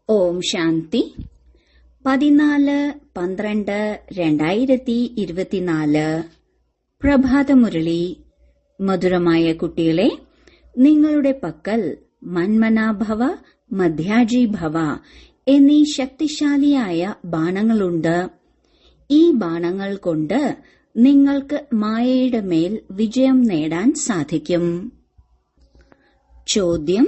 ഓം ശാന്തി 14-12-2024 പ്രഭാതമുരളി. മധുരമായ കുട്ടികളെ, നിങ്ങളുടെ പക്കൽ മന്മനാഭവ, മധ്യാജീഭവ എന്നീ ശക്തിശാലിയായ ബാണങ്ങളുണ്ട്. ഈ ബാണങ്ങൾ കൊണ്ട് നിങ്ങൾക്ക് മായയുടെ മേൽ വിജയം നേടാൻ സാധിക്കും. ചോദ്യം: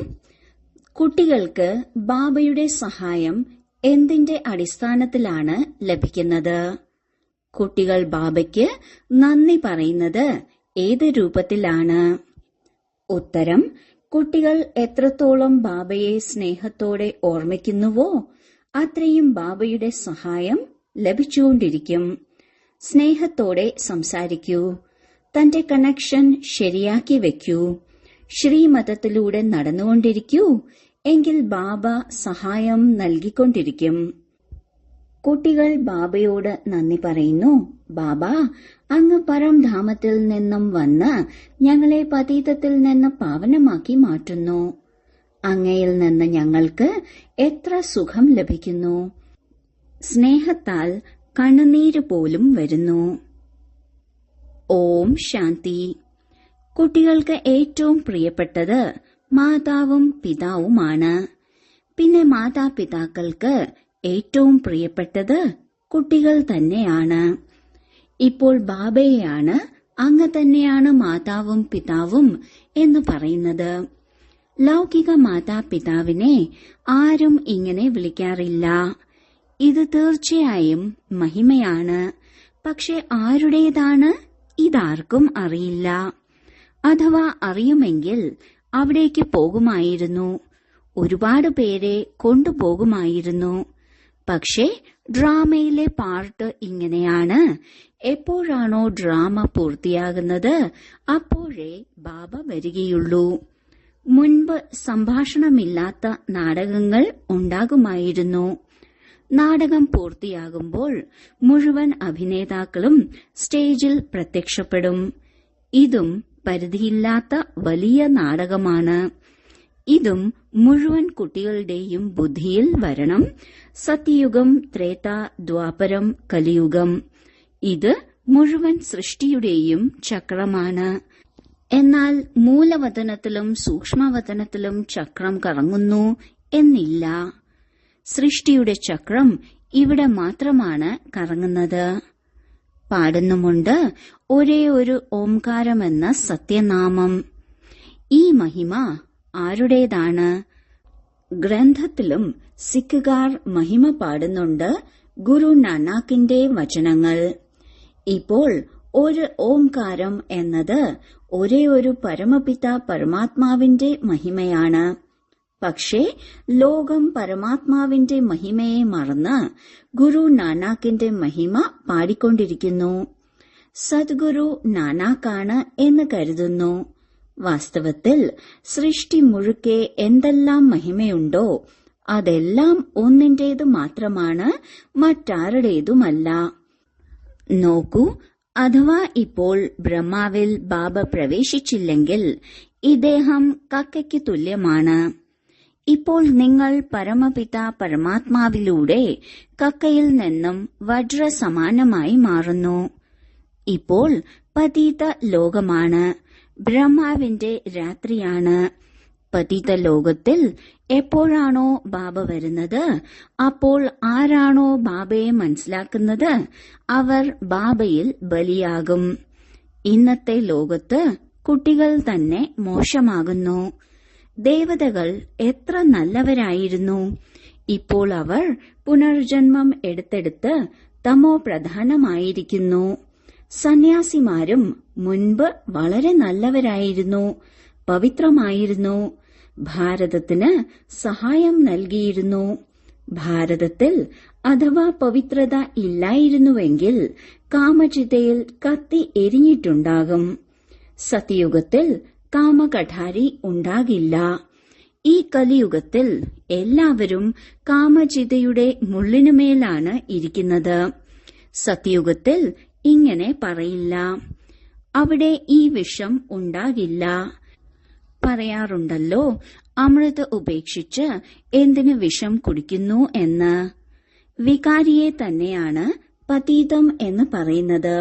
കുട്ടികൾക്ക് ബാബയുടെ സഹായം എന്തിന്റെ അടിസ്ഥാനത്തിലാണ് ലഭിക്കുന്നത്? കുട്ടികൾ ബാബയ്ക്ക് നന്ദി പറയുന്നത് ഏത് രൂപത്തിലാണ്? ഉത്തരം: കുട്ടികൾ എത്രത്തോളം ബാബയെ സ്നേഹത്തോടെ ഓർമ്മിക്കുന്നുവോ അത്രയും ബാബയുടെ സഹായം ലഭിച്ചുകൊണ്ടിരിക്കും. സ്നേഹത്തോടെ സംസാരിക്കൂ. തന്റെ കണക്ഷൻ ശരിയാക്കി വെക്കൂ. ശ്രീമതത്തിലൂടെ നടന്നുകൊണ്ടിരിക്കൂ. എങ്കിൽ ബാബ സഹായം നൽകിക്കൊണ്ടിരിക്കും. കുട്ടികൾ ബാബയോട് നന്ദി പറയുന്നു. ബാബ, അങ്ങ് പരംധാമത്തിൽ നിന്നും വന്ന് ഞങ്ങളെ പതീതത്തിൽ നിന്ന് പാവനമാക്കി മാറ്റുന്നു. അങ്ങയിൽ നിന്ന് ഞങ്ങൾക്ക് എത്ര സുഖം ലഭിക്കുന്നു. സ്നേഹത്താൽ കണ്ണുനീര് പോലും വരുന്നു. ഓം ശാന്തി. കുട്ടികൾക്ക് ഏറ്റവും പ്രിയപ്പെട്ടത് മാതാവും പിതാവുമാണ്. പിന്നെ മാതാപിതാക്കൾക്ക് ഏറ്റവും പ്രിയപ്പെട്ടത് കുട്ടികൾ തന്നെയാണ്. ഇപ്പോൾ ബാബയെയാണ് അങ്ങ് തന്നെയാണ് മാതാവും പിതാവും എന്ന് പറയുന്നത്. ലൗകിക മാതാപിതാവിനെ ആരും ഇങ്ങനെ വിളിക്കാറില്ല. ഇത് തീർച്ചയായും മഹിമയാണ്. പക്ഷെ ആരുടേതാണ് ഇതാർക്കും അറിയില്ല. അഥവാ അറിയുമെങ്കിൽ അവിടേക്ക് പോകുമായിരുന്നു. ഒരുപാട് പേരെ കൊണ്ടുപോകുമായിരുന്നു. പക്ഷേ ഡ്രാമയിലെ പാർട്ട് ഇങ്ങനെയാണ്: എപ്പോഴാണോ ഡ്രാമ പൂർത്തിയാകുന്നത് അപ്പോഴേ ബാബ വരികയുള്ളൂ. മുൻപ് സംഭാഷണമില്ലാത്ത നാടകങ്ങൾ ഉണ്ടാകുമായിരുന്നു. നാടകം പൂർത്തിയാകുമ്പോൾ മുഴുവൻ അഭിനേതാക്കളും സ്റ്റേജിൽ പ്രത്യക്ഷപ്പെടും. ഇതും പരിധിയില്ലാത്ത വലിയ നാടകമാണ്. ഇതും മുഴുവൻ കുട്ടികളുടെയും ബുദ്ധിയിൽ വരണം. സത്യയുഗം, ത്രേത, ദ്വാപരം, കലിയുഗം. ഇത് മുഴുവൻ സൃഷ്ടിയുടെയും ചക്രമാണ്. എന്നാൽ മൂലവതനത്തിലും സൂക്ഷ്മവതനത്തിലും ചക്രം കറങ്ങുന്നു എന്നില്ല. സൃഷ്ടിയുടെ ചക്രം ഇവിടെ മാത്രമാണ് കറങ്ങുന്നത്. പാടുന്നുമുണ്ട് ഒരേ ഒരു ഓംകാരമെന്ന സത്യനാമം. ഈ മഹിമ ആരുടേതാണ്? ഗ്രന്ഥത്തിലും സിഖുകാർ മഹിമ പാടുന്നുണ്ട്. ഗുരു നാനാക്കിന്റെ വചനങ്ങൾ. ഇപ്പോൾ ഒരു ഓംകാരം എന്നത് ഒരേ ഒരു പരമപിത പരമാത്മാവിന്റെ മഹിമയാണ്. പക്ഷേ ലോകം പരമാത്മാവിന്റെ മഹിമയെ മറന്ന് ഗുരു നാനാക്കിന്റെ മഹിമ പാടിക്കൊണ്ടിരിക്കുന്നു. സദ്ഗുരു നാനാക്കാണ് എന്ന് കരുതുന്നു. വാസ്തവത്തിൽ സൃഷ്ടി മുഴുക്കെ എന്തെല്ലാം മഹിമയുണ്ടോ അതെല്ലാം ഒന്നിന്റേതു മാത്രമാണ്, മറ്റാരുടേതുമല്ല. നോക്കൂ, അഥവാ ഇപ്പോൾ ബ്രഹ്മാവിൽ ബാബ പ്രവേശിച്ചില്ലെങ്കിൽ ഇദ്ദേഹം കക്കയ്ക്ക് തുല്യമാണ്. ഇപ്പോൾ നിങ്ങൾ പരമപിത പരമാത്മാവിലൂടെ കക്കയിൽ നിന്നും വജ്ര സമാനമായി മാറുന്നു. ഇപ്പോൾ പതീത ലോകമാണ്. ബ്രഹ്മാവിന്റെ രാത്രിയാണ്. പതീത ലോകത്തിൽ എപ്പോഴാണോ ബാബ വരുന്നത് അപ്പോൾ ആരാണോ ബാബയെ മനസ്സിലാക്കുന്നത് അവർ ബാബയിൽ ബലിയാകും. ഇന്നത്തെ ലോകത്ത് കുട്ടികൾ തന്നെ മോശമാകുന്നു. ദേവതകൾ എത്ര നല്ലവരായിരുന്നു. ഇപ്പോൾ അവർ പുനർജന്മം എടുത്തെടുത്ത് തമോ പ്രധാനമായിരിക്കുന്നു. സന്യാസിമാരും മുൻപ് വളരെ നല്ലവരായിരുന്നു, പവിത്രമായിരുന്നു. ഭാരതത്തിന് സഹായം നൽകിയിരുന്നു. ഭാരതത്തിൽ അഥവാ പവിത്രത ഇല്ലായിരുന്നുവെങ്കിൽ കാമചിതയിൽ കത്തി എരിഞ്ഞിട്ടുണ്ടാകും. സത്യയുഗത്തിൽ കാമകഠാരി ഉണ്ടാകില്ല. ഈ കലിയുഗത്തിൽ എല്ലാവരും കാമചിതയുടെ മുള്ളിനുമേലാണ് ഇരിക്കുന്നത്. സത്യയുഗത്തിൽ ഇങ്ങനെ പറയില്ല. അവിടെ ഈ വിഷം ഉണ്ടാകില്ല. പറയാറുണ്ടല്ലോ, അമൃത് ഉപേക്ഷിച്ച് എന്തിന് വിഷം കുടിക്കുന്നു എന്ന്. വികാരിയെ തന്നെയാണ് പതീതം എന്ന് പറയുന്നത്.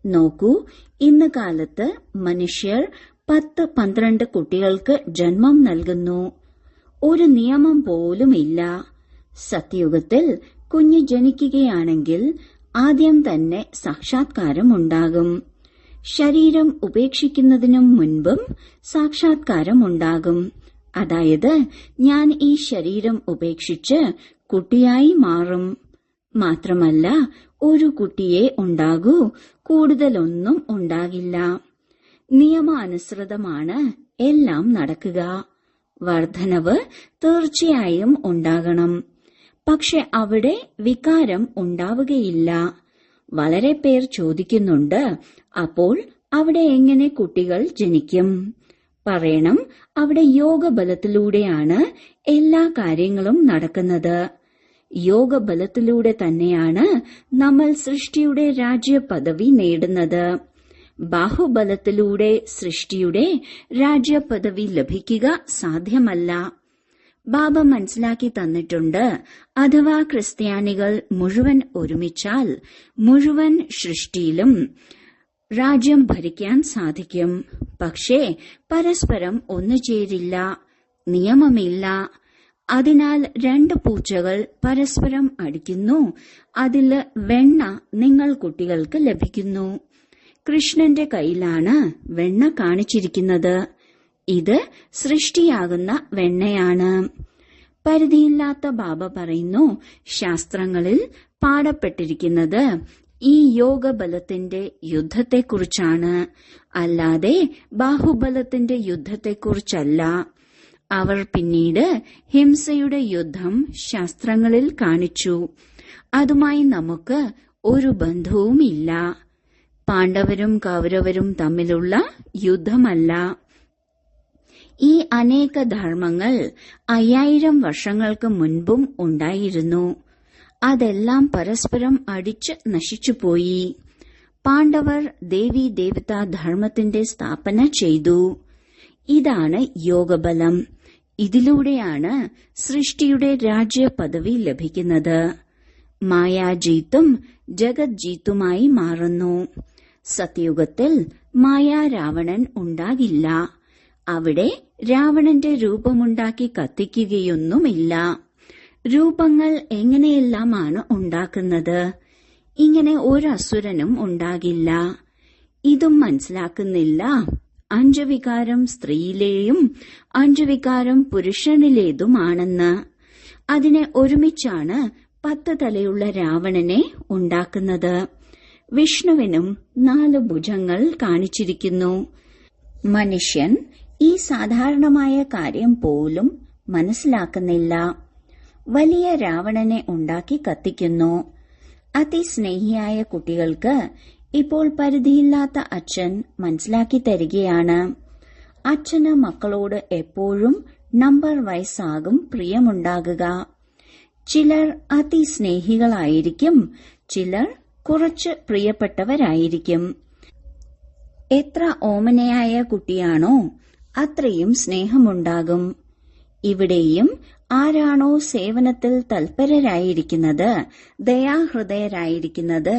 നോക്കൂ, ഇന്ന് കാലത്ത് മനുഷ്യർ 10-12 കുട്ടികൾക്ക് ജന്മം നൽകുന്നു. ഒരു നിയമം പോലുമില്ല. സത്യയുഗത്തിൽ കുഞ്ഞ് ജനിക്കുകയാണെങ്കിൽ ആദ്യം തന്നെ സാക്ഷാത്കാരമുണ്ടാകും. ശരീരം ഉപേക്ഷിക്കുന്നതിനും മുൻപും സാക്ഷാത്കാരമുണ്ടാകും. അതായത് ഞാൻ ഈ ശരീരം ഉപേക്ഷിച്ച് കുട്ടിയായി മാറും. മാത്രമല്ല, ഒരു കുട്ടിയെ ഉണ്ടാകൂ, കൂടുതലൊന്നും ഉണ്ടാകില്ല. നിയമാനുസൃതമാണ് എല്ലാം നടക്കുക. വർധനവ് തീർച്ചയായും ഉണ്ടാകണം. പക്ഷെ അവിടെ വികാരം ഉണ്ടാവുകയില്ല. വളരെ പേർ ചോദിക്കുന്നുണ്ട്, അപ്പോൾ അവിടെ എങ്ങനെ കുട്ടികൾ ജനിക്കും? പറയണം, അവിടെ യോഗബലത്തിലൂടെയാണ് എല്ലാ കാര്യങ്ങളും നടക്കുന്നത്. യോഗബലത്തിലൂടെ തന്നെയാണ് നമ്മൾ സൃഷ്ടിയുടെ രാജ്യപദവി നേടുന്നത്. ബാഹുബലത്തിലൂടെ സൃഷ്ടിയുടെ രാജ്യപദവി ലഭിക്കുക സാധ്യമല്ല. ബാബ മനസ്സിലാക്കി തന്നിട്ടുണ്ട്, അഥവാ ക്രിസ്ത്യാനികൾ മുഴുവൻ ഒരുമിച്ചാൽ മുഴുവൻ സൃഷ്ടിയിലും രാജ്യം ഭരിക്കാൻ സാധിക്കും. പക്ഷേ പരസ്പരം ഒന്നുചേരില്ല, നിയമമില്ല. അതിനാൽ 2 പൂച്ചകൾ പരസ്പരം അടിക്കുന്നു. അതില് വെണ്ണ നിങ്ങൾ കുട്ടികൾക്ക് ലഭിക്കുന്നു. കൃഷ്ണന്റെ കയ്യിലാണ് വെണ്ണ കാണിച്ചിരിക്കുന്നത്. ഇത് സൃഷ്ടിയാകുന്ന വെണ്ണയാണ്. പരിധിയില്ലാത്ത ബാബ പറയുന്നു, ശാസ്ത്രങ്ങളിൽ പാടപ്പെട്ടിരിക്കുന്നത് ഈ യോഗബലത്തിന്റെ യുദ്ധത്തെക്കുറിച്ചാണ്, അല്ലാതെ ബാഹുബലത്തിന്റെ യുദ്ധത്തെക്കുറിച്ചല്ല. അവർ പിന്നീട് ഹിംസയുടെ യുദ്ധം ശാസ്ത്രങ്ങളിൽ കാണിച്ചു. അതുമായി നമുക്ക് ഒരു ബന്ധവുമില്ല. പാണ്ഡവരും കൗരവരും തമ്മിലുള്ള യുദ്ധമല്ല. ഈ അനേക ധർമ്മങ്ങൾ 5000 വർഷങ്ങൾക്ക് മുൻപും ഉണ്ടായിരുന്നു. അതെല്ലാം പരസ്പരം അടിച്ച് നശിച്ചുപോയി. പാണ്ഡവർ ദേവീ ദേവതാ ധർമ്മത്തിന്റെ സ്ഥാപന ചെയ്തു. ഇതാണ് യോഗബലം. ഇതിലൂടെയാണ് സൃഷ്ടിയുടെ രാജ്യപദവി ലഭിക്കുന്നത്. മായാജീത്തും ജഗത് ജീത്തുമായി മാറുന്നു. സത്യയുഗത്തിൽ മായാരാവണൻ ഉണ്ടാകില്ല. അവിടെ രാവണന്റെ രൂപമുണ്ടാക്കി കത്തിക്കുകയൊന്നുമില്ല. രൂപങ്ങൾ എങ്ങനെയെല്ലാമാണ് ഉണ്ടാക്കുന്നത്? ഇങ്ങനെ ഒരു അസുരനും ഉണ്ടാകില്ല. ഇതും മനസ്സിലാക്കുന്നില്ല. 5 വികാരം സ്ത്രീയിലെയും 5 വികാരം പുരുഷനിലേതുമാണെന്ന്. അതിനെ ഒരുമിച്ചാണ് 10 തലയുള്ള രാവണനെ ഉണ്ടാക്കുന്നത്. വിഷ്ണുവിനും 4 ഭുജങ്ങൾ കാണിച്ചിരിക്കുന്നു. മനുഷ്യൻ ഈ സാധാരണമായ കാര്യം പോലും മനസ്സിലാക്കുന്നില്ല. വലിയ രാവണനെ ഉണ്ടാക്കി കത്തിക്കുന്നു. അതിസ്നേഹിയായ കുട്ടികൾക്ക് ഇപ്പോൾ പരിധിയില്ലാത്ത അച്ഛൻ മനസ്സിലാക്കി തരികയാണ്. അച്ഛന് മക്കളോട് എപ്പോഴും നമ്പർ വൈസാകും പ്രിയമുണ്ടാകുക. ചിലർ അതിസ്നേഹികളായിരിക്കും, ചിലർ കുറച്ച് പ്രിയപ്പെട്ടവരായിരിക്കും. എത്ര ഓമനയായ കുട്ടിയാണോ അത്രയും സ്നേഹമുണ്ടാകും. ഇവിടെയും ആരാണോ സേവനത്തിൽ തൽപരരായിരിക്കുന്നത്, ദയാഹൃദയരായിരിക്കുന്നത്,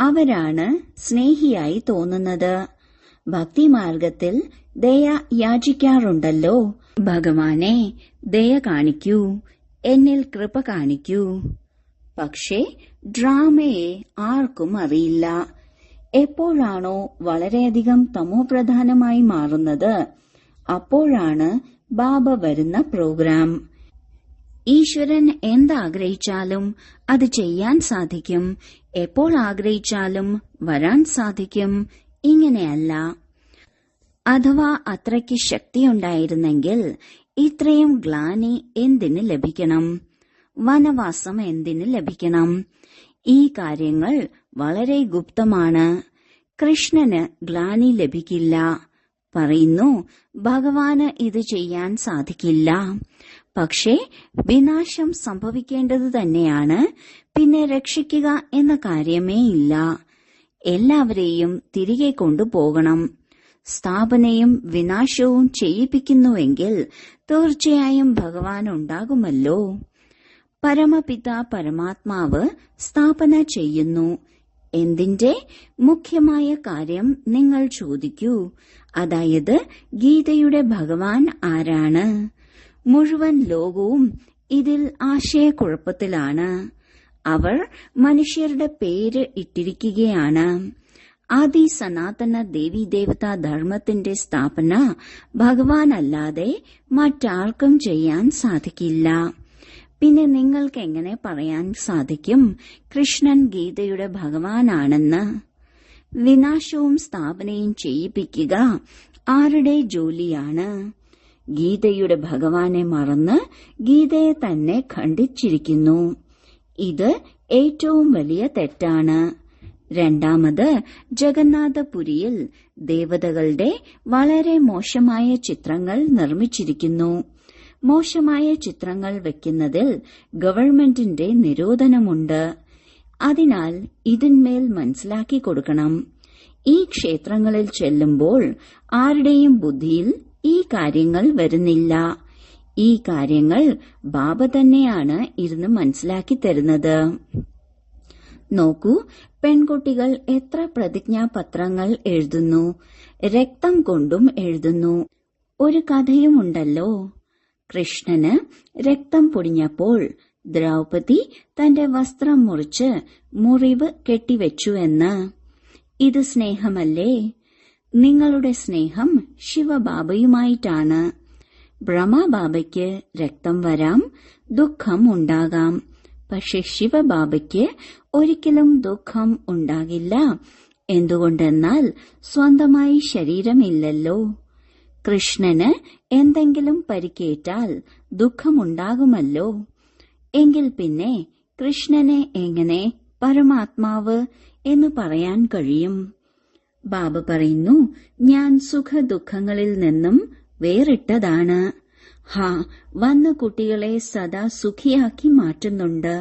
അവരാണ് സ്നേഹിയായി തോന്നുന്നത്. ഭക്തിമാർഗത്തിൽ ദയ യാചിക്കാറുണ്ടല്ലോ, ഭഗവാനെ ദയ കാണിക്കൂ, എന്നിൽ കൃപ കാണിക്കൂ. പക്ഷേ ഡ്രാമയെ ആർക്കും അറിയില്ല. എപ്പോഴാണോ വളരെയധികം തമോപ്രധാനമായി മാറുന്നത്, അപ്പോഴാണ് ബാബ വരുന്ന പ്രോഗ്രാം. ഈശ്വരൻ എന്താഗ്രഹിച്ചാലും അത് ചെയ്യാൻ സാധിക്കും, എപ്പോൾ ആഗ്രഹിച്ചാലും വരാൻ സാധിക്കും. ഇങ്ങനെയല്ല. അഥവാ അത്രയ്ക്ക് ശക്തിയുണ്ടായിരുന്നെങ്കിൽ ഇത്രയും ഗ്ലാനി എന്തിന് ലഭിക്കണം? വനവാസം എന്തിന് ലഭിക്കണം? ഈ കാര്യങ്ങൾ വളരെ ഗുപ്തമാണ്. കൃഷ്ണന് ഗ്ലാനി ലഭിക്കില്ല. പറയുന്നു, ഭഗവാന് ഇത് ചെയ്യാൻ സാധിക്കില്ല. പക്ഷേ വിനാശം സംഭവിക്കേണ്ടത് തന്നെയാണ്. പിന്നെ രക്ഷിക്കുക എന്ന കാര്യമേ ഇല്ല. എല്ലാവരെയും തിരികെ കൊണ്ടുപോകണം. സ്ഥാപനയും വിനാശവും ചെയ്യിപ്പിക്കുന്നുവെങ്കിൽ തീർച്ചയായും ഭഗവാൻ ഉണ്ടാകുമല്ലോ. പരമപിത പരമാത്മാവ് സ്ഥാപന ചെയ്യുന്നു. എന്തിന്റെ മുഖ്യമായ കാര്യം നിങ്ങൾ ചോദിക്കൂ. അതായത് ഗീതയുടെ ഭഗവാൻ ആരാണ്? മുഴുവൻ ലോകവും ഇതിൽ ആശയക്കുഴപ്പത്തിലാണ്. അവർ മനുഷ്യരുടെ പേര് ഇട്ടിരിക്കുകയാണ്. ആദി സനാതന ദേവീദേവതാ ധർമ്മത്തിന്റെ സ്ഥാപന ഭഗവാനല്ലാതെ മറ്റാർക്കും ചെയ്യാൻ സാധിക്കില്ല. പിന്നെ നിങ്ങൾക്ക് എങ്ങനെ പറയാൻ സാധിക്കും കൃഷ്ണൻ ഗീതയുടെ ഭഗവാനാണെന്ന്? വിനാശവും സ്ഥാപനയും ചെയ്യിപ്പിക്കുക ആരുടെ ജോലിയാണ്? ഗീതയുടെ ഭഗവാനെ മറന്ന് ഗീതയെ തന്നെ ഖണ്ഡിച്ചിരിക്കുന്നു. ഇത് ഏറ്റവും വലിയ തെറ്റാണ്. രണ്ടാമത്, ജഗന്നാഥപുരിയിൽ ദേവതകളുടെ വളരെ മോശമായ ചിത്രങ്ങൾ നിർമ്മിച്ചിരിക്കുന്നു. മോശമായ ചിത്രങ്ങൾ വെക്കുന്നതിൽ ഗവൺമെന്റിന്റെ നിരോധനമുണ്ട്. അതിനാൽ ഇതിന്മേൽ മനസ്സിലാക്കി കൊടുക്കണം. ഈ ക്ഷേത്രങ്ങളിൽ ചെല്ലുമ്പോൾ ആരുടെയും ബുദ്ധിയിൽ ഈ കാര്യങ്ങൾ വരുന്നില്ല. ഈ കാര്യങ്ങൾ ബാബ തന്നെയാണ് ഇരുന്ന് മനസ്സിലാക്കി തരുന്നത്. നോക്കൂ, പെൺകുട്ടികൾ എത്ര പ്രതിജ്ഞാപത്രങ്ങൾ എഴുതുന്നു. രക്തം കൊണ്ടും എഴുതുന്നു. ഒരു കഥയുമുണ്ടല്ലോ. കൃഷ്ണന് രക്തം പൊടിഞ്ഞപ്പോൾ ദ്രൗപദി തന്റെ വസ്ത്രം മുറിച്ച് മുറിവ് കെട്ടിവെച്ചുവെന്ന്. ഇത് സ്നേഹമല്ലേ? നിങ്ങളുടെ സ്നേഹം ശിവബാബയുമായിട്ടാണ്. ബ്രഹ്മബാബയ്ക്ക് രക്തം വരാം, ദുഃഖം ഉണ്ടാകാം. പക്ഷെ ശിവബാബയ്ക്ക് ഒരിക്കലും ദുഃഖം ഉണ്ടാകില്ല. എന്തുകൊണ്ടെന്നാൽ സ്വന്തമായി ശരീരമില്ലല്ലോ. കൃഷ്ണന് എന്തെങ്കിലും പരിക്കേറ്റാൽ ദുഃഖമുണ്ടാകുമല്ലോ. എങ്കിൽ പിന്നെ കൃഷ്ണനെ എങ്ങനെ പരമാത്മാവ് എന്ന് പറയാൻ കഴിയും? ബാബ പറയുന്നു, ഞാൻ സുഖദുഃഖങ്ങളിൽ നിന്നും വേറിട്ടതാണ്. വന്ന് കുട്ടികളെ സദാ സുഖിയാക്കി മാറ്റുന്നുണ്ട്.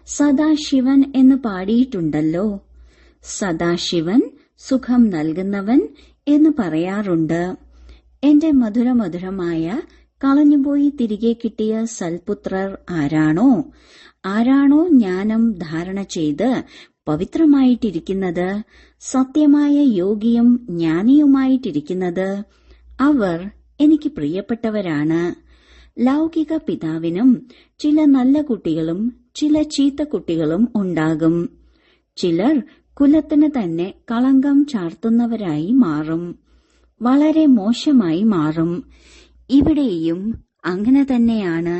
സദാശിവൻ എന്ന് പാടിയിട്ടുണ്ടല്ലോ. സദാശിവൻ സുഖം നൽകുന്നവൻ എന്ന് പറയാറുണ്ട്. എന്റെ മധുരമധുരമായ കളഞ്ഞുപോയി തിരികെ കിട്ടിയ സൽപുത്രർ ആരാണോ ജ്ഞാനം ധാരണ ചെയ്ത് പവിത്രമായിട്ടിരിക്കുന്നത്, സത്യമായ യോഗിയും ജ്ഞാനിയുമായിട്ടിരിക്കുന്നത്, അവർ എനിക്ക് പ്രിയപ്പെട്ടവരാണ്. ലൗകിക പിതാവിനും ചില നല്ല കുട്ടികളും ചില ചീത്ത കുട്ടികളും ഉണ്ടാകും. ചിലർ കുലത്തിന് തന്നെ കളങ്കം ചാർത്തുന്നവരായി മാറും, വളരെ മോശമായി മാറും. ഇവിടെയും അങ്ങനെ തന്നെയാണ്.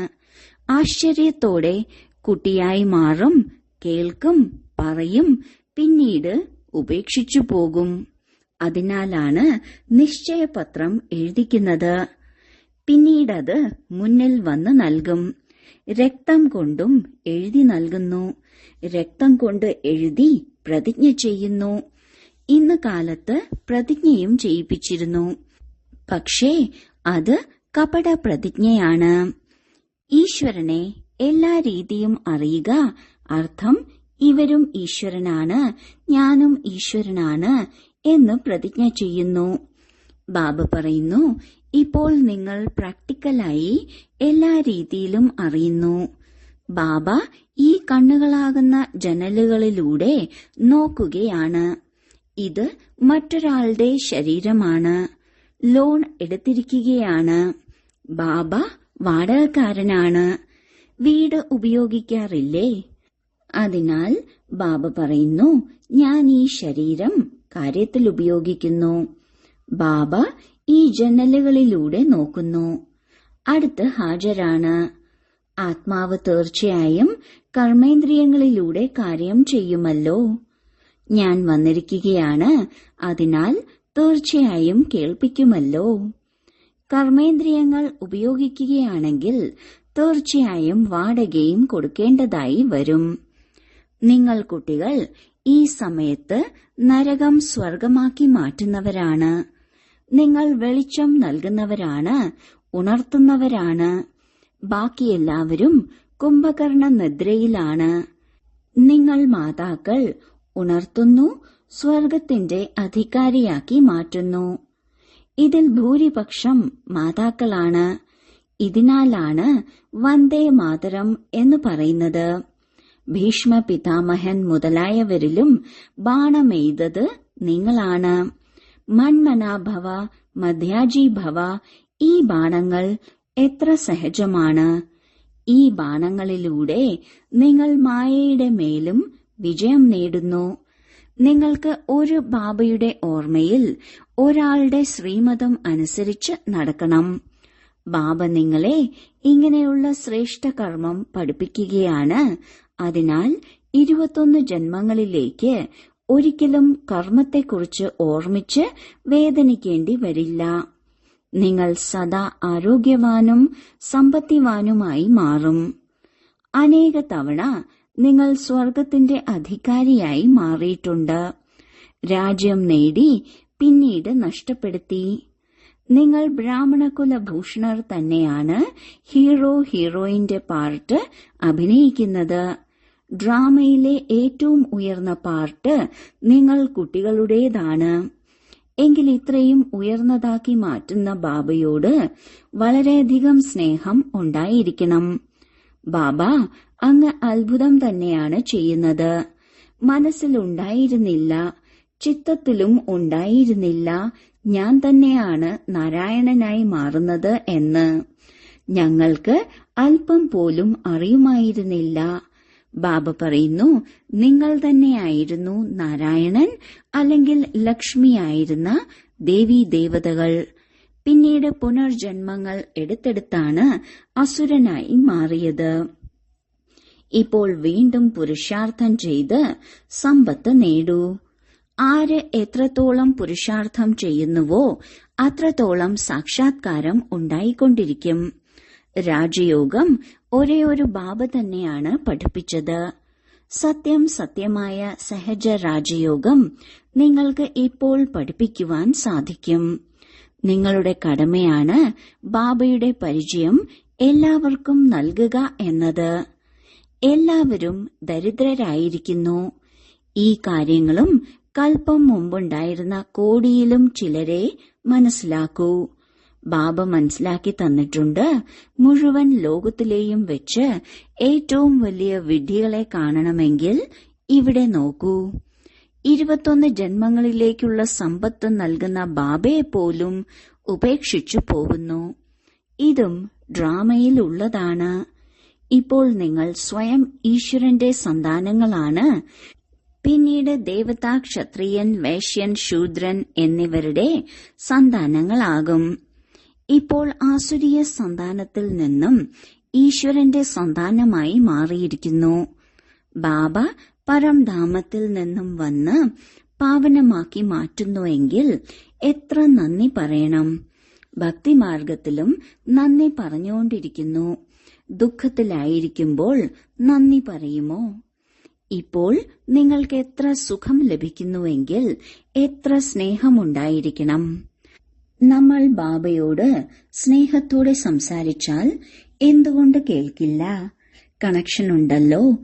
ആശ്ചര്യത്തോടെ കുട്ടിയായി മാറും, കേൾക്കും, പറയും, പിന്നീട് ഉപേക്ഷിച്ചു പോകും. അതിനാലാണ് നിശ്ചയപത്രം എഴുതിക്കുന്നത്. പിന്നീടത് മുന്നിൽ വന്ന് നൽകും. രക്തം കൊണ്ടും എഴുതി നൽകുന്നു. രക്തം കൊണ്ട് എഴുതി പ്രതിജ്ഞ ചെയ്യുന്നു. ഇന്ന് കാലത്ത് പ്രതിജ്ഞയും ചെയ്യിപ്പിച്ചിരുന്നു. പക്ഷേ അത് കപട പ്രതിജ്ഞയാണ്. ഈശ്വരനെ എല്ലാ രീതിയും അറിയുക, അർത്ഥം ഇവരും ഈശ്വരനാണ്, ഞാനും ഈശ്വരനാണ് എന്ന് പ്രതിജ്ഞ ചെയ്യുന്നു. ബാബ പറയുന്നു, ഇപ്പോൾ നിങ്ങൾ പ്രാക്ടിക്കലായി എല്ലാ രീതിയിലും അറിയുന്നു. ബാബ ഈ കണ്ണുകളാകുന്ന ജനലുകളിലൂടെ നോക്കുകയാണ്. ഇത് മറ്റൊരാളുടെ ശരീരമാണ്. ലോൺ എടുത്തിരിക്കുകയാണ്. ബാബ വാടകക്കാരനാണ്. വീട് ഉപയോഗിക്കാറില്ലേ? അതിനാൽ ബാബ പറയുന്നു, ഞാൻ ഈ ശരീരം കാര്യത്തിൽ ഉപയോഗിക്കുന്നു. ബാബ ഈ ജനലുകളിലൂടെ നോക്കുന്നു. അടുത്ത് ഹാജരാണ്. ആത്മാവ് തീർച്ചയായും കർമ്മേന്ദ്രിയങ്ങളിലൂടെ കാര്യം ചെയ്യുമല്ലോ. ഞാൻ വന്നിരിക്കുകയാണ്, അതിനാൽ തീർച്ചയായും കേൾപ്പിക്കുമല്ലോ. കർമ്മേന്ദ്രിയങ്ങൾ ഉപയോഗിക്കുകയാണെങ്കിൽ തീർച്ചയായും വാടകയും കൊടുക്കേണ്ടതായി വരും. നിങ്ങൾ കുട്ടികൾ ഈ സമയത്ത് നരകം സ്വർഗമാക്കി മാറ്റുന്നവരാണ്. നിങ്ങൾ വെളിച്ചം നൽകുന്നവരാണ്, ഉണർത്തുന്നവരാണ്. ബാക്കിയെല്ലാവരും കുംഭകർണ നിദ്രയിലാണ്. നിങ്ങൾ മാതാക്കൾ ഉണർത്തുന്നു, സ്വർഗത്തിന്റെ അധികാരിയാക്കി മാറ്റുന്നു. ഇതിൽ ഭൂരിപക്ഷം മാതാക്കളാണ്. ഇതിനാലാണ് വന്ദേ മാതരം എന്ന് പറയുന്നത്. ഭീഷ്മ പിതാമഹൻ മുതലായവരിലും ബാണമെയ്തത് നിങ്ങളാണ്. മന്മനാഭവ മധ്യാജീഭവ, ഈ ബാണങ്ങൾ എത്ര സഹജമാണ്. ഈ ബാണങ്ങളിലൂടെ നിങ്ങൾ മായയുടെ മേലും വിജയം നേടുന്നു. നിങ്ങൾക്ക് ഒരു ബാബയുടെ ഓർമ്മയിൽ ഒരാളുടെ ശ്രീമതം അനുസരിച്ച് നടക്കണം. ബാബ നിങ്ങളെ ഇങ്ങനെയുള്ള ശ്രേഷ്ഠ കർമ്മം പഠിപ്പിക്കുകയാണ്. അതിനാൽ 21 ജന്മങ്ങളിലേക്ക് ഒരിക്കലും കർമ്മത്തെക്കുറിച്ച് ഓർമ്മിച്ച് വേദനിക്കേണ്ടി വരില്ല. നിങ്ങൾ സദാ ആരോഗ്യവാനും സമ്പത്തിവാനുമായി മാറും. അനേക തവണ നിങ്ങൾ സ്വർഗത്തിന്റെ അധികാരിയായി മാറിയിട്ടുണ്ട്. രാജ്യം നേടി പിന്നീട് നഷ്ടപ്പെടുത്തി. നിങ്ങൾ ബ്രാഹ്മണകുലഭൂഷണർ തന്നെയാണ് ഹീറോയിന്റെ പാർട്ട് അഭിനയിക്കുന്നത്. ഡ്രാമയിലെ ഏറ്റവും ഉയർന്ന പാർട്ട് നിങ്ങൾ കുട്ടികളുടേതാണ്. എങ്കിൽ ഇത്രയും ഉയർന്നതാക്കി മാറ്റുന്ന ബാബയോട് വളരെയധികം സ്നേഹം ഉണ്ടായിരിക്കണം. ബാബ അങ്ങ് അത്ഭുതം തന്നെയാണ് ചെയ്യുന്നത്. മനസ്സിലുണ്ടായിരുന്നില്ല, ചിത്തത്തിലും ഉണ്ടായിരുന്നില്ല, ഞാൻ തന്നെയാണ് നാരായണനായി മാറുന്നത് എന്ന്. ഞങ്ങൾക്ക് അല്പം പോലും അറിയുമായിരുന്നില്ല. ബാബ പറയുന്നു, നിങ്ങൾ തന്നെയായിരുന്നു നാരായണൻ അല്ലെങ്കിൽ ലക്ഷ്മിയായിരുന്ന ദേവീ ദേവതകൾ. പിന്നീട് പുനർജന്മങ്ങൾ എടുത്തെടുത്താണ് അസുരനായി മാറിയത്. ഇപ്പോൾ വീണ്ടും പുരുഷാർത്ഥം ചെയ്ത് സമ്പത്ത് നേടൂ. ആര് എത്രത്തോളം പുരുഷാർത്ഥം ചെയ്യുന്നുവോ അത്രത്തോളം സാക്ഷാത്കാരം ഉണ്ടായിക്കൊണ്ടിരിക്കും. രാജയോഗം ഒരേയൊരു ബാബ തന്നെയാണ് പഠിപ്പിച്ചത്. സത്യമായ സഹജ രാജയോഗം നിങ്ങൾക്ക് ഇപ്പോൾ പഠിപ്പിക്കുവാൻ സാധിക്കും. നിങ്ങളുടെ കടമയാണ് ബാബയുടെ പരിചയം എല്ലാവർക്കും നൽകുക എന്നത്. എല്ലാവരും ദരിദ്രരായിരിക്കുന്നു. ഈ കാര്യങ്ങളും കൽപ്പം മുമ്പുണ്ടായിരുന്ന കോടിയിലും ചിലരെ മനസ്സിലാക്കൂ. ബാബ മനസ്സിലാക്കി തന്നിട്ടുണ്ട്. മുഴുവൻ ലോകത്തിലെയും വെച്ച് ഏറ്റവും വലിയ വിഡ്ഢികളെ കാണണമെങ്കിൽ ഇവിടെ നോക്കൂ. 21 ജന്മങ്ങളിലേക്കുള്ള സമ്പത്ത് നൽകുന്ന ബാബയെ പോലും ഉപേക്ഷിച്ചു പോകുന്നു. ഇതും ഡ്രാമയിലുള്ളതാണ്. ഇപ്പോൾ നിങ്ങൾ സ്വയം ഈശ്വരന്റെ സന്താനങ്ങളാണ്. പിന്നീട് ദേവത, ക്ഷത്രിയൻ, വൈശ്യൻ, ശൂദ്രൻ എന്നിവരുടെ സന്താനങ്ങളാകും. ഇപ്പോൾ ആസുരീയ സന്താനത്തിൽ നിന്നും ഈശ്വരന്റെ സന്താനമായി മാറിയിരിക്കുന്നു. ബാബ പരംധാമത്തിൽ നിന്നും വന്ന് പാവനമാക്കി മാറ്റുന്നുവെങ്കിൽ എത്ര നന്ദി പറയണം. ഭക്തിമാർഗത്തിലും നന്ദി പറഞ്ഞുകൊണ്ടിരിക്കുന്നു. ദുഃഖത്തിലായിരിക്കുമ്പോൾ നന്ദി പറയുമോ? ഇപ്പോൾ നിങ്ങൾക്ക് എത്ര സുഖം ലഭിക്കുന്നുവെങ്കിൽ എത്ര സ്നേഹമുണ്ടായിരിക്കണം. നമ്മൾ ബാബയോട് സ്നേഹത്തോടെ സംസാരിച്ചാൽ എന്തുകൊണ്ട് കേൾക്കില്ല? കണക്ഷൻ ഉണ്ടല്ലോ.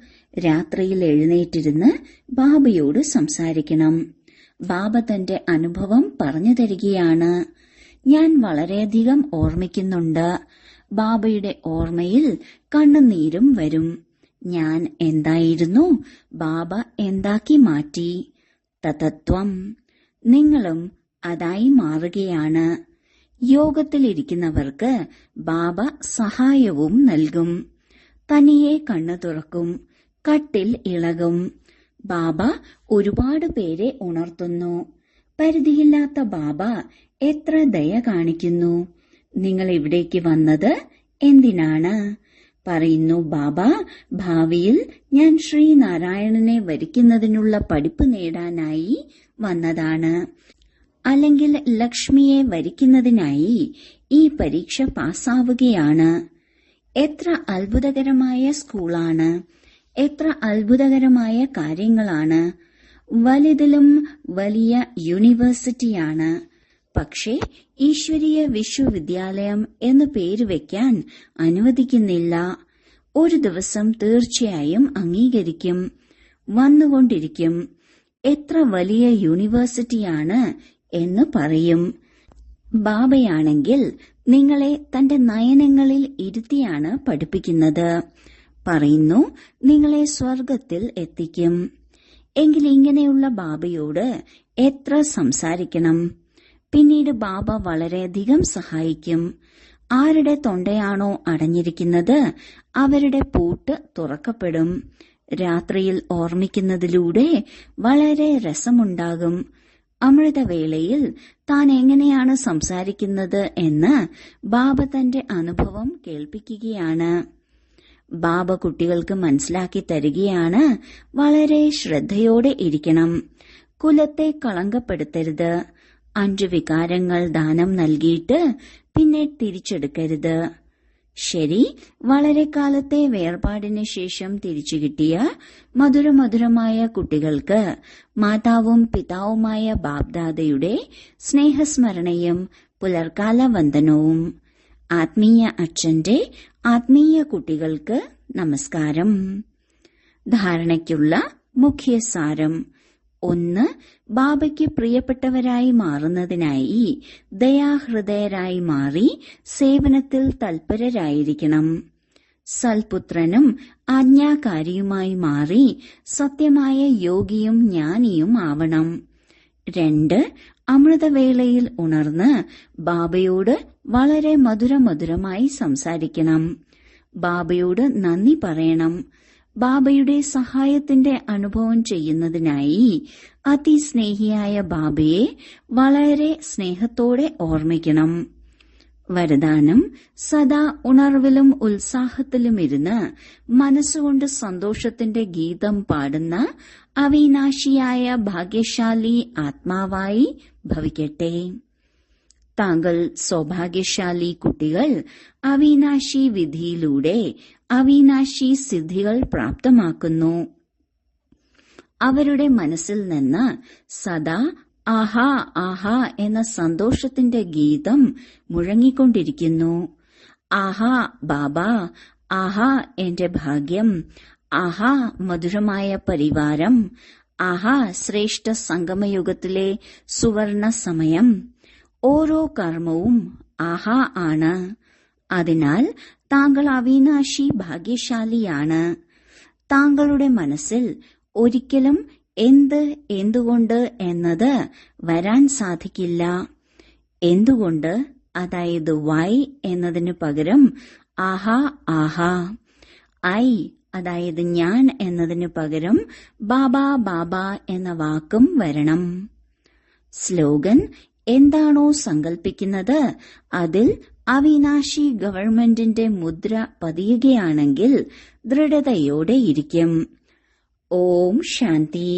രാത്രിയിൽ എഴുന്നേറ്റിരുന്ന് ബാബയോട് സംസാരിക്കണം. ബാബ തന്റെ അനുഭവം പറഞ്ഞു തരികയാണ്. ഞാൻ വളരെയധികം ഓർമ്മിക്കുന്നുണ്ട്. ബാബയുടെ ഓർമ്മയിൽ കണ്ണുനീരും വരും. ഞാൻ എന്തായിരുന്നു, ബാബ എന്താക്കി മാറ്റി. തതത്വം. നിങ്ങളും അതായി മാറുകയാണ്. യോഗത്തിലിരിക്കുന്നവർക്ക് ബാബ സഹായവും നൽകും. തനിയെ കണ്ണു തുറക്കും, കട്ടിൽ ഇളകും. ബാബ ഒരുപാട് പേരെ ഉണർത്തുന്നു. പരിധിയില്ലാത്ത ബാബ എത്ര ദയ കാണിക്കുന്നു. നിങ്ങൾ ഇവിടേക്ക് വന്നത് എന്തിനാണ്? പറയുന്നു, ബാബ ഭാവിയിൽ ഞാൻ ശ്രീനാരായണനെ വരിക്കുന്നതിനുള്ള പഠിപ്പ് നേടാനായി വന്നതാണ്. അല്ലെങ്കിൽ ലക്ഷ്മിയെ വരിക്കുന്നതിനായി ഈ പരീക്ഷ പാസ്സാവുകയാണ്. എത്ര അത്ഭുതകരമായ സ്കൂളാണ്! എത്ര അത്ഭുതകരമായ കാര്യങ്ങളാണ്! വലുതിലും വലിയ യൂണിവേഴ്സിറ്റിയാണ്. പക്ഷേ ഈശ്വരീയ വിശ്വവിദ്യാലയം എന്ന് പേര് വയ്ക്കാൻ അനുവദിക്കുന്നില്ല. ഒരു ദിവസം തീർച്ചയായും അംഗീകരിക്കും. വന്നുകൊണ്ടിരിക്കും. എത്ര വലിയ യൂണിവേഴ്സിറ്റിയാണ് എന്ന് പറയും. ബാബയാണെങ്കിൽ നിങ്ങളെ തന്റെ നയനങ്ങളിൽ ഇരുത്തിയാണ് പഠിപ്പിക്കുന്നത്. പറയുന്നു, നിങ്ങളെ സ്വർഗത്തിൽ എത്തിക്കും. എങ്കിൽ ഇങ്ങനെയുള്ള ബാബയോട് എത്ര സംസാരിക്കണം. പിന്നീട് ബാബ വളരെയധികം സഹായിക്കും. ആരുടെ തൊണ്ടയാണോ അടഞ്ഞിരിക്കുന്നത് അവരുടെ പൂട്ട് തുറക്കപ്പെടും. രാത്രിയിൽ ഓർമ്മിക്കുന്നതിലൂടെ വളരെ രസമുണ്ടാകും. അമൃതവേളയിൽ താൻ എങ്ങനെയാണ് സംസാരിക്കുന്നത് എന്ന് ബാബ തന്റെ അനുഭവം കേൾപ്പിക്കുകയാണ്. ബാബ കുട്ടികൾക്ക് മനസ്സിലാക്കി തരികയാണ്, വളരെ ശ്രദ്ധയോടെ ഇരിക്കണം. കുലത്തെ കളങ്കപ്പെടുത്തരുത്. 5 വികാരങ്ങൾ ദാനം നൽകിയിട്ട് പിന്നെ തിരിച്ചെടുക്കരുത്. ശരി, വളരെ കാലത്തെ വേർപാടിന് ശേഷം തിരിച്ചു കിട്ടിയ മധുരമധുരമായ കുട്ടികൾക്ക് മാതാവും പിതാവുമായ ബാബ്ദാദയുടെ സ്നേഹസ്മരണയും പുലർക്കാല വന്ദനവും. ആത്മീയ അച്ഛന്റെ ആത്മീയ കുട്ടികൾക്ക് നമസ്കാരം. ധാരണയ്ക്കുള്ള മുഖ്യസാരം: 1. ബാബയ്ക്ക് പ്രിയപ്പെട്ടവരായി മാറുന്നതിനായി ദയാഹൃദയരായി മാറി സേവനത്തിൽ തൽപരരായിരിക്കണം. സൽപുത്രനും ആജ്ഞാകാരിയുമായി മാറി സത്യമായ യോഗിയും ജ്ഞാനിയും ആവണം. 2. അമൃതവേളയിൽ ഉണർന്ന് ബാബയോട് വളരെ മധുരമധുരമായി സംസാരിക്കണം. ബാബയോട് നന്ദി പറയണം. ബാബയുടെ സഹായത്തിന്റെ അനുഭവം ചെയ്യുന്നതിനായി അതിസ്നേഹിയായ ബാബയെ വളരെ സ്നേഹത്തോടെ ഓർമ്മിക്കണം. വരദാനം: സദാ ഉണർവിലും ഉത്സാഹത്തിലുമിരുന്ന് മനസ്സുകൊണ്ട് സന്തോഷത്തിന്റെ ഗീതം പാടുന്ന അവിനാശിയായ ഭാഗ്യശാലി ആത്മാവായി ഭവിക്കട്ടെ. താങ്കൾ സൗഭാഗ്യശാലി കുട്ടികൾ അവിനാശി വിധിയിലൂടെ അവിനാശി സിദ്ധികൾ പ്രാപ്തമാക്കുന്നു. അവരുടെ മനസ്സിൽ നിന്ന് സദാ ആഹാ ആഹാ എന്ന സന്തോഷത്തിന്റെ ഗീതം മുഴങ്ങിക്കൊണ്ടിരിക്കുന്നു. ആഹാ ബാബാ, ആഹാ എന്റെ ഭാഗ്യം, ആഹാ മധുരമായ പരിവാരം, ആഹാ ശ്രേഷ്ഠ സംഗമയുഗത്തിലെ സുവർണ സമയം. ഓരോ കർമ്മവും ആഹാ ആണ്. അതിനാൽ താങ്കൾ അവിനാശി ഭാഗ്യശാലിയാണ്. താങ്കളുടെ മനസ്സിൽ ഒരിക്കലും എന്തുകൊണ്ട് എന്നത് വരാൻ സാധിക്കില്ല. എന്തുകൊണ്ട്, അതായത് വൈ എന്നതിനു പകരം ആഹാ ആഹാ. ഐ അതായത് ഞാൻ എന്നതിനു പകരം ബാബാ ബാബാ എന്ന വാക്കും വരണം. സ്ലോഗൻ: എന്താണോ സങ്കൽപ്പിക്കുന്നത് അതിൽ അവിനാശി ഗവൺമെന്റിന്റെ മുദ്ര പതിയുകയാണെങ്കിൽ ദൃഢതയോടെ ഇരിക്കും. ഓം ശാന്തി.